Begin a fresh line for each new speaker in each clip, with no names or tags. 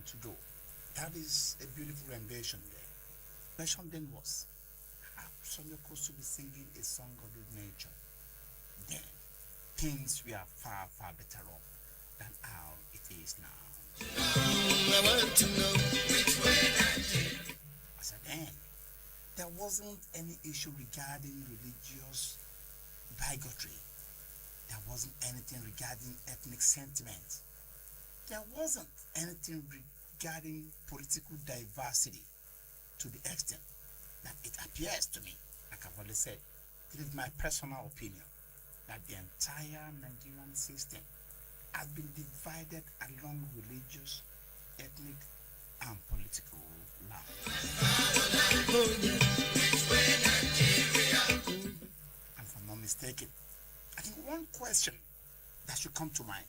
to go. That is a beautiful rendition there. The rendition then was Sonia Kosu be singing a song of the nature. Then things were far, far better off than how it is now. I want to know which way. I said then there wasn't any issue regarding religious bigotry. There wasn't anything regarding ethnic sentiment. There wasn't anything regarding political diversity to the extent that it appears to me, like I've already said, it is my personal opinion that the entire Nigerian system has been divided along religious, ethnic, and political lines. And if I'm not mistaken, I think one question that should come to mind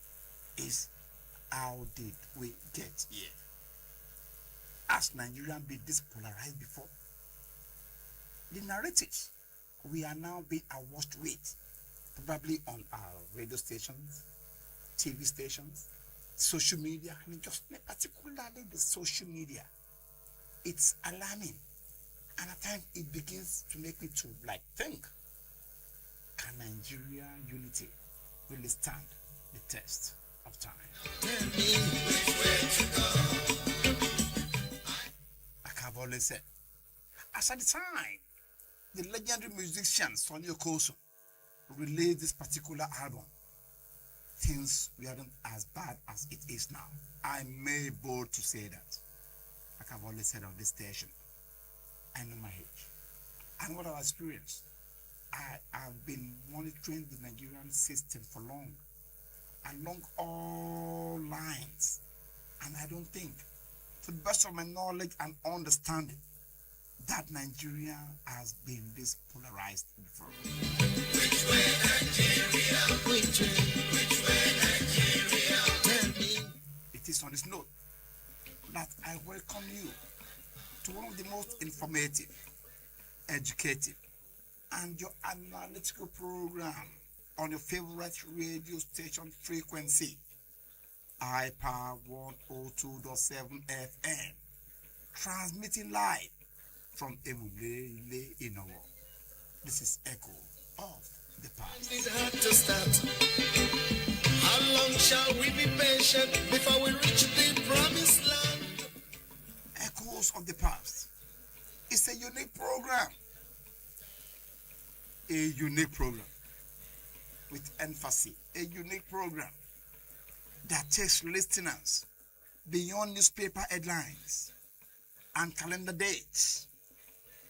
is, how did we get here? Has Nigeria been this polarized before? The narratives we are now being awash with, probably on our radio stations, TV stations, social media, I mean just particularly the social media, it's alarming. And at times it begins to make me to think, can Nigeria unity really stand the test of time? Tell me which way to go. Like I've always said, as at the time, the legendary musician Sonia Kosu released this particular album, things weren't as bad as it is now. I may bold to say that. Like I've always said on this station, I know my age and what I've experienced. I have been monitoring the Nigerian system for long, along all lines, and I don't think, to the best of my knowledge and understanding, that Nigeria has been this polarized before. Which way Nigeria? Which way Nigeria? Tell me. It is on this note that I welcome you to one of the most informative, educative, and your analytical program on your favorite radio station frequency, iPower 102.7 FM, transmitting live from Emulele Inowo. This is Echo of the Past. It's hard to start. How long shall we be patient before we reach the promised land? Echoes of the Past. It's a unique program. A unique program. With emphasis. A unique program that takes listeners beyond newspaper headlines and calendar dates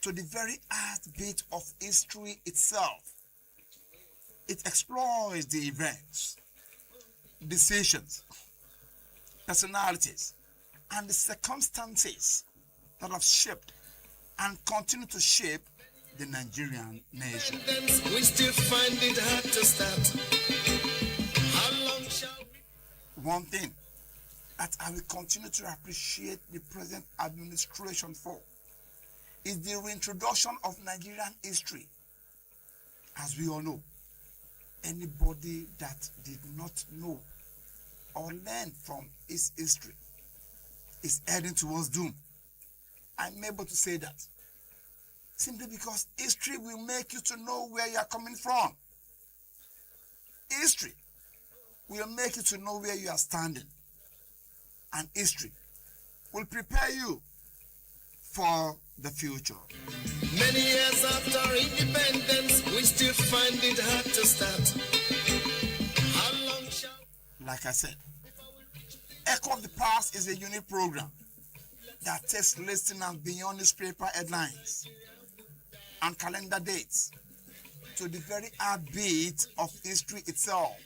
to the very heartbeat of history itself. It explores the events, decisions, personalities, and the circumstances that have shaped and continue to shape the Nigerian nation. We still find it hard to start. How long shall we... One thing that I will continue to appreciate the present administration for is the reintroduction of Nigerian history. As we all know, anybody that did not know or learn from its history is heading towards doom. I'm able to say that simply because history will make you to know where you are coming from. History will make you to know where you are standing. And history will prepare you for the future. Many years after independence, we still find it hard to start. How long shall... Like I said, Echo of the Past is a unique program that takes listeners beyond newspaper headlines and calendar dates to the very heartbeat of history itself.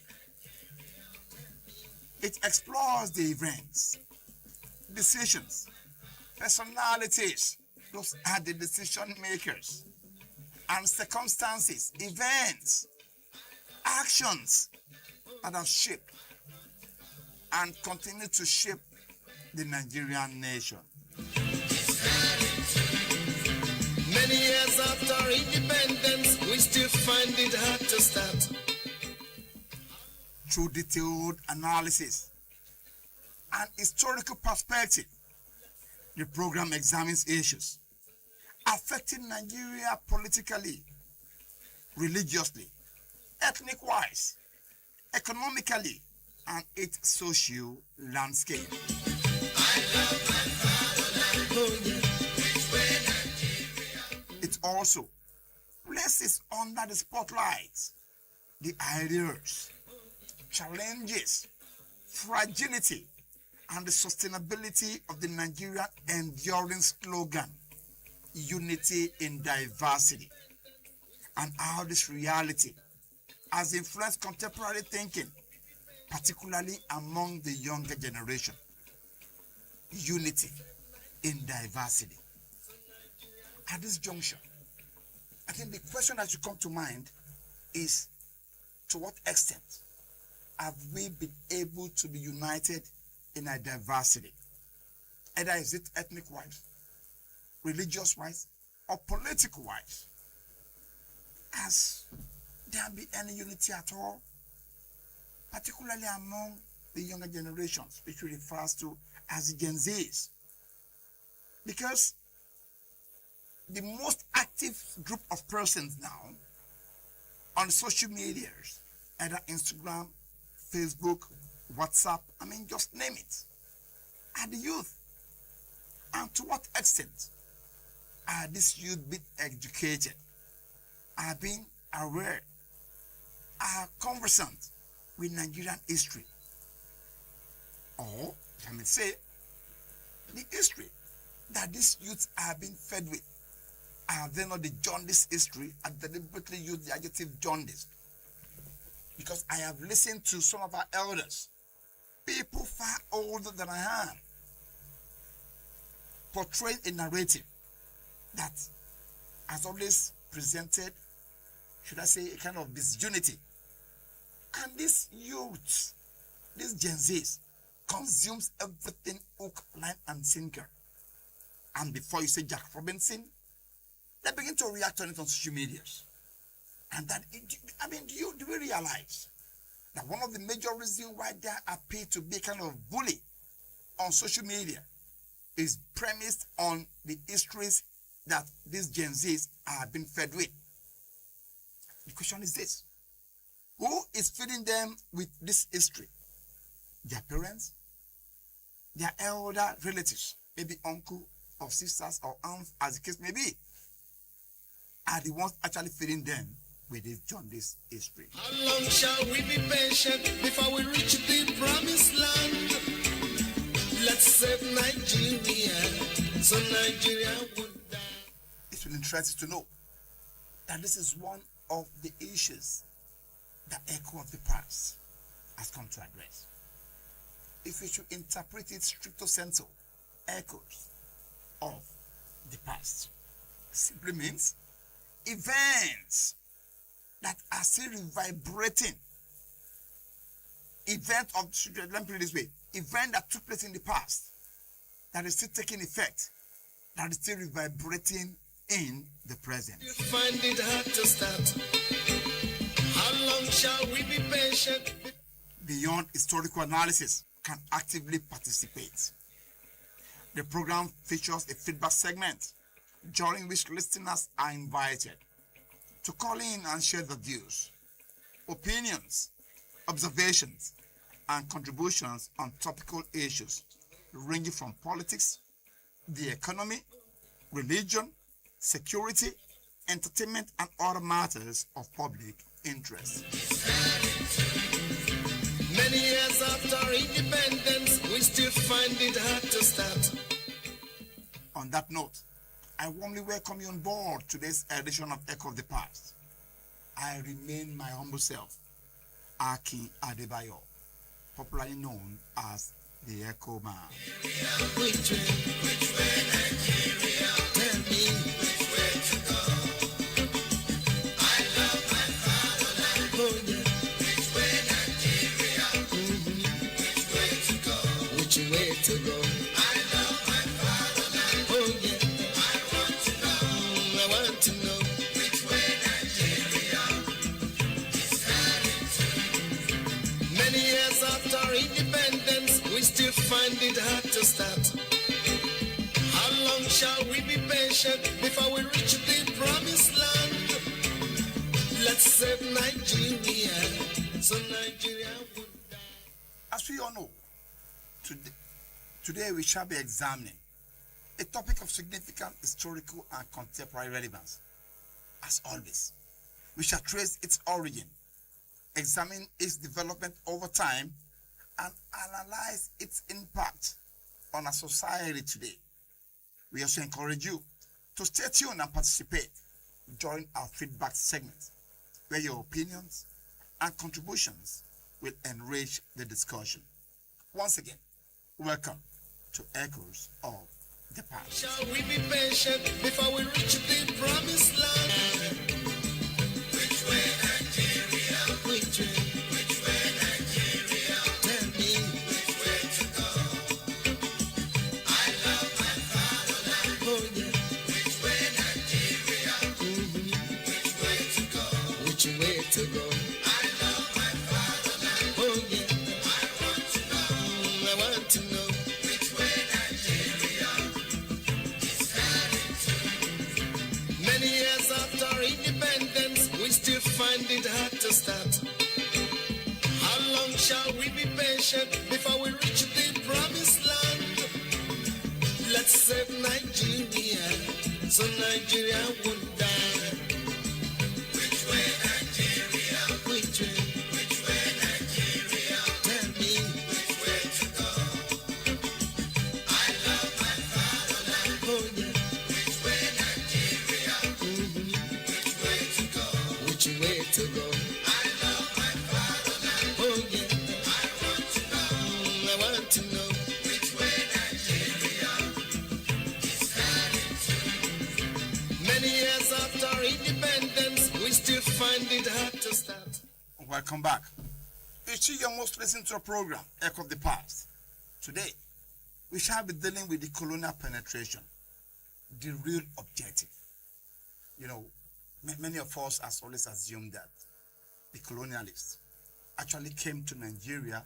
It explores the events, decisions, personalities, those are the decision makers, and circumstances, events, actions that have shaped and continue to shape the Nigerian nation. Many years after independence, we still find it hard to start. Through detailed analysis an historical perspective. The program examines issues affecting Nigeria politically, religiously, ethnic-wise, economically, and its social landscape. It also places under the spotlight the ideas, challenges, fragility, and the sustainability of the Nigerian enduring slogan, unity in diversity, and how this reality has influenced contemporary thinking, particularly among the younger generation. Unity in diversity. At this juncture, I think the question that should come to mind is, to what extent have we been able to be united in our diversity? Either is it ethnic-wise, religious-wise, or political-wise? Has there been any unity at all? Particularly among the younger generations, which we refer to as Gen Zs. Because the most active group of persons now on social medias, either Instagram, Facebook, WhatsApp, just name it, are the youth. And to what extent are these youth being educated, are being aware, are conversant with Nigerian history? Or, I may say, the history that these youths are being fed with, are they not the jaundice history? I deliberately use the adjective jaundice because I have listened to some of our elders, people far older than I am, portray a narrative that has always presented, should I say, a kind of disunity. And these youths, these Gen Zs, consumes everything hook, line, and sinker. And before you say Jack Robinson, they begin to react on it on social media. And that, do we realize that one of the major reasons why they appear to be kind of bully on social media is premised on the histories that these Gen Zs are being fed with? The question is this: who is feeding them with this history? Their parents, their elder relatives, maybe uncle or sisters or aunts, as the case may be, are the ones actually feeding them with this jaundice history.
How long shall we be patient before we reach the promised land? Let's save Nigeria, so Nigeria would die.
It will interest you to know that this is one of the issues that Echo of the Past has come to address. If we should interpret it stricto sensu, echoes of the past simply means events that are still reverberating. Let me put it this way: event that took place in the past that is still taking effect, that is still reverberating in the present.
You find it hard to start. How long shall we be patient?
Beyond historical analysis, can actively participate. The program features a feedback segment during which listeners are invited to call in and share their views, opinions, observations, and contributions on topical issues ranging from politics, the economy, religion, security, entertainment, and other matters of public interest.
Many years after independence, we still find it hard to start.
On that note, I warmly welcome you on board today's edition of Echo of the Past. I remain my humble self, Akin Adebayo, popularly known as the Echo Man.
Which way, Nigeria? Tell me, which way to go? I love my fatherland. Oh, yeah. Which way, Nigeria? Which way to go? Which way to go? I love my fatherland. Oh, yeah. I want to know. I want to know. Which way, Nigeria is heading to? Many years after independence, we still find save Nigeria, so Nigeria would die.
As we all know, today we shall be examining a topic of significant historical and contemporary relevance. As always, we shall trace its origin, examine its development over time, and analyze its impact on our society today. We also encourage you to stay tuned and participate during our feedback segment, where your opinions and contributions will enrich the discussion. Once again, welcome to Echoes of the Past.
Shall we be patient before we reach the promised land? Which way, Nigeria? Which way? Which way, Nigeria? Tell me which way to go. I love my fatherland. Oh yeah. Which way, Nigeria? Which way to go? Which way to go? I love my fatherland. Oh yeah. I want to know. I want to know which way Nigeria is heading to. Many years after independence, we still find it hard to start. How long shall we be patient before we reach the promised land? Let's save Nigeria, so Nigeria won't die. Which way, Nigeria? Which way? Which way, Nigeria? Tell me which way to go. I love my fatherland. Oh yeah. Which way, Nigeria? Which way to go? Which way to go? I love my fatherland. Oh yeah. I want to know. I want to know which way Nigeria is heading to. Many years after independence, we still find it hard to start.
Welcome back. You see, you're most listening to a program, Echo of the Past. Today, we shall be dealing with the colonial penetration, the real objective. You know, many of us has always assumed that the colonialists actually came to Nigeria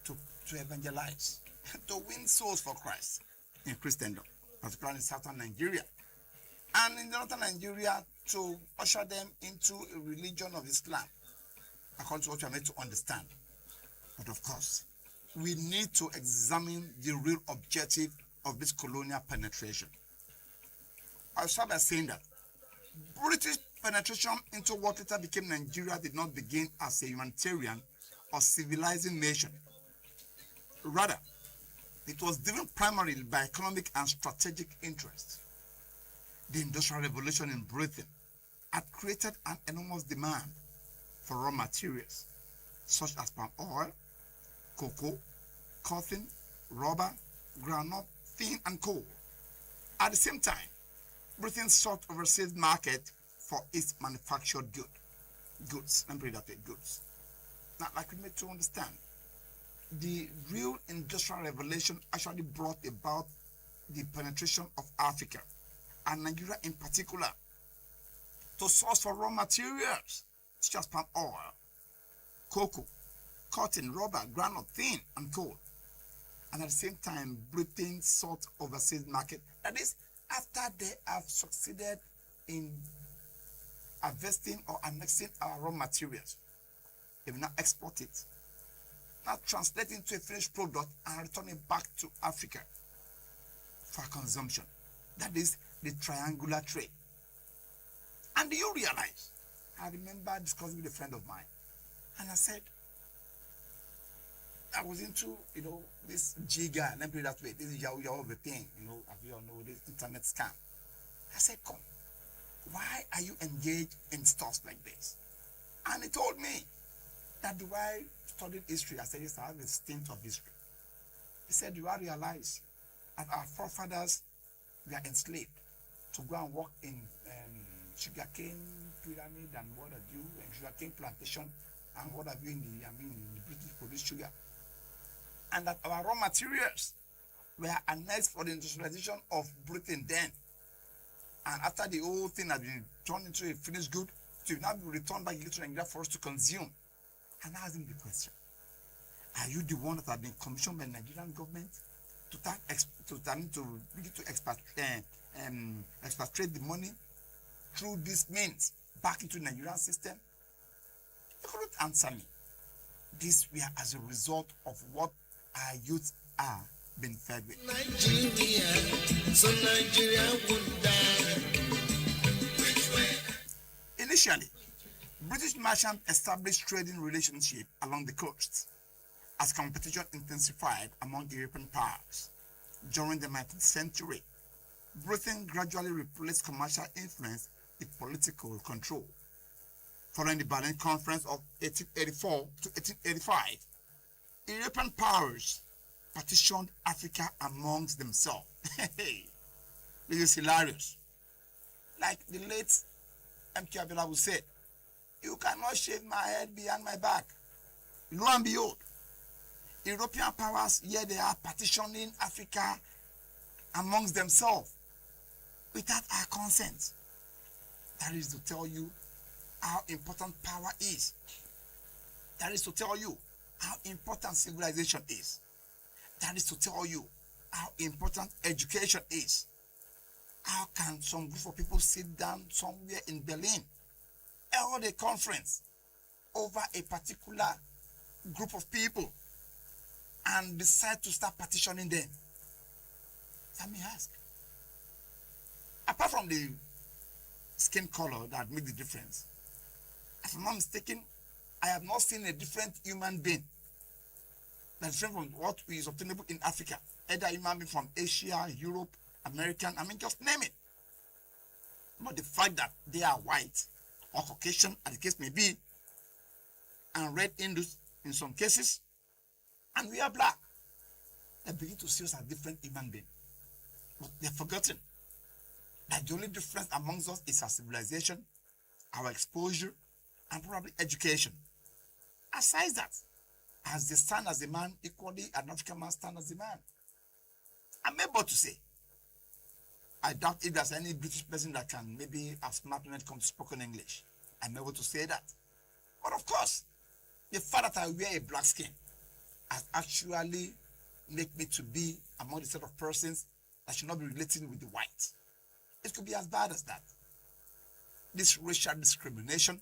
to evangelize, to win souls for Christ in Christendom, particularly in southern Nigeria. And in northern Nigeria, to usher them into a religion of Islam, according to what we are made to understand. But of course, we need to examine the real objective of this colonial penetration. I'll start by saying that British penetration into what later became Nigeria did not begin as a humanitarian or civilizing nation. Rather, it was driven primarily by economic and strategic interests. The Industrial Revolution in Britain had created an enormous demand for raw materials such as palm oil, cocoa, cotton, rubber, groundnut, tin, and coal. At the same time, Britain sought overseas market for its manufactured goods. Let me put it that way, goods. Now, like we need to understand, the real Industrial Revolution actually brought about the penetration of Africa, and Nigeria in particular, to source for raw materials such as palm oil, cocoa, cotton, rubber, groundnut, tin, and coal. And at the same time, Britain sought overseas market. That is, after they have succeeded in harvesting or annexing our raw materials, they will now export it, now translate it into a finished product and return it back to Africa for consumption. That is the triangular trade. And do you realize, I remember discussing with a friend of mine, and I said, I was into, this jigger, let me put it that way, this is Yahoo thing, as we all know, this internet scam. I said, come, why are you engaged in stuff like this? And he told me that do I studied history? I said, yes, I have a stint of history. He said, do I realize that our forefathers were enslaved to go and work in sugarcane pyramid and what have you, and sugarcane plantation and what have you in the British produced sugar. And that our raw materials were annexed for the industrialization of Britain then. And after the whole thing had been turned into a finished good, to now be returned back to Nigeria for us to consume. And I asked him the question, are you the one that had been commissioned by the Nigerian government to begin to expatriate the money through this means back into the Nigerian system? You couldn't answer me. These were as a result of what our youth are being fed with.
Nigeria, so Nigeria won't die.
Initially, British merchants established trading relationships along the coast. As competition intensified among European powers during the 19th century, Britain gradually replaced commercial influence with political control. Following the Berlin Conference of 1884 to 1885, European powers partitioned Africa amongst themselves. This is hilarious. Like the late M.K. Abiola would say, "You cannot shave my head behind my back." Lo and behold, European powers, here they are partitioning Africa amongst themselves without our consent. That is to tell you how important power is. That is to tell you how important civilization is. That is to tell you how important education is. How can some group of people sit down somewhere in Berlin, hold a conference over a particular group of people and decide to start partitioning them? Let me ask. Apart from the skin color that make the difference, if I'm not mistaken, I have not seen a different human being that's different from what is obtainable in Africa. Either human being from Asia, Europe, American, just name it. But the fact that they are white or Caucasian, as the case may be, and red Hindus in some cases, and we are black, they begin to see us as different human beings. But they've forgotten that the only difference amongst us is our civilization, our exposure, and probably education. Aside that, as they stand as a man, equally an African man stand as a man. I'm able to say, I doubt if there's any British person that can maybe have smart when it comes to spoken English. I'm able to say that. But of course, the fact that I wear a black skin has actually made me to be among the set of persons that should not be relating with the white. It could be as bad as that. This racial discrimination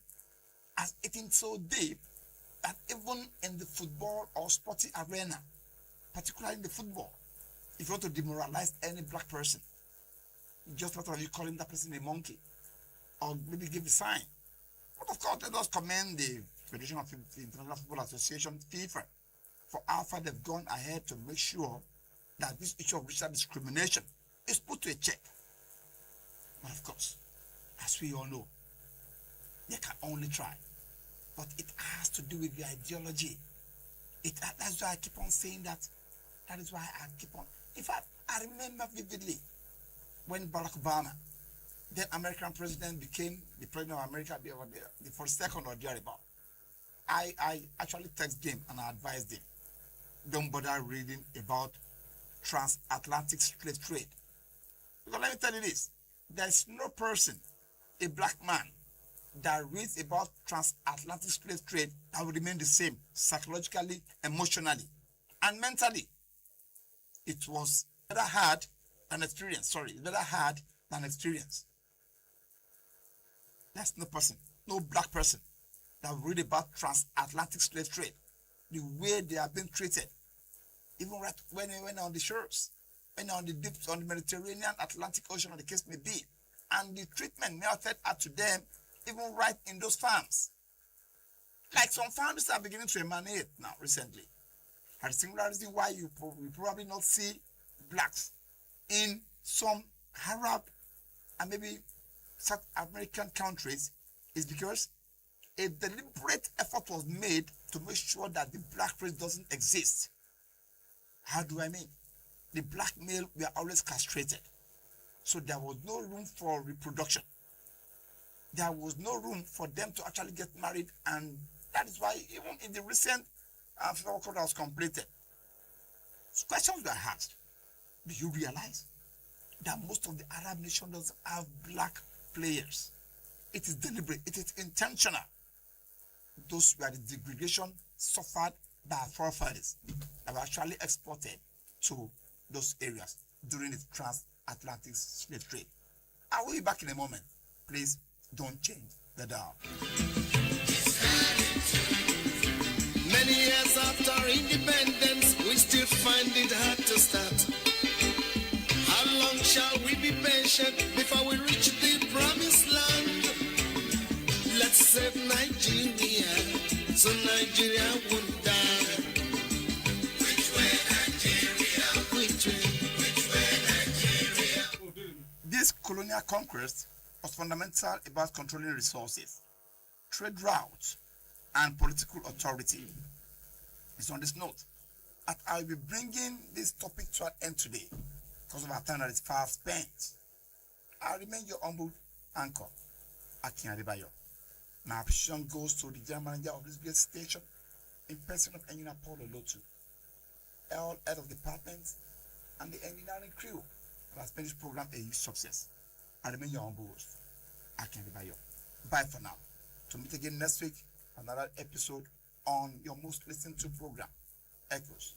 has eaten so deep that even in the football or sporting arena, particularly in the football, if you want to demoralize any black person, just what are you calling that person a monkey? Or maybe give a sign. But of course, let us commend the Federation of the International Football Association, FIFA, for how far they've gone ahead to make sure that this issue of racial discrimination is put to a check. But of course, as we all know, they can only try. But it has to do with the ideology. That's why I keep on saying that. That is why I keep on. In fact, I remember vividly when Barack Obama, then American president, became the president of America, the 42nd or thereabout. I actually texted him and I advised him, don't bother reading about transatlantic slave trade. Because let me tell you this, there's no person, a black man, that reads about transatlantic slave trade that will remain the same psychologically, emotionally, and mentally. It was better hard than experience. Better hard than experience. There's no person, no black person that will read about transatlantic slave trade, the way they are being treated, even right when they went on the shores, when on the deeps, on the Mediterranean, Atlantic Ocean, or the case may be, and the treatment melted out to them, even right in those farms. Like some farms are beginning to emanate now recently. And the singular reason why you probably not see blacks in some Arab and maybe South American countries is because a deliberate effort was made to make sure that the black race doesn't exist. How do I mean? The black male were always castrated. So there was no room for reproduction. There was no room for them to actually get married, and that is why even in the recent Federal Court that was completed, questions were asked. Do you realize that most of the Arab nations doesn't have black players? It is deliberate, it is intentional. Those were the degradation suffered by our forefathers that were actually exported to those areas during the transatlantic slave trade. I will be back in a moment. Please don't change the dial.
Many years after independence, we still find it hard to start. How long shall we be patient before we reach the promised land? Let's save Nigeria, so Nigeria won't die. Which way Nigeria? Which way Nigeria?
This colonial conquest was fundamental about controlling resources, trade routes, and political authority. It's on this note that I'll be bringing this topic to an end today because of our time that is far spent. I remain your humble anchor, Akin Adebayo. My appreciation goes to the general manager of this great station, in person of Engineer Paul Olotu, all head of departments, and the engineering crew that has made this program a huge success. I remain your humble host, Akin Adebayo. Bye for now. To meet again next week, another episode on your most listened to program, Echoes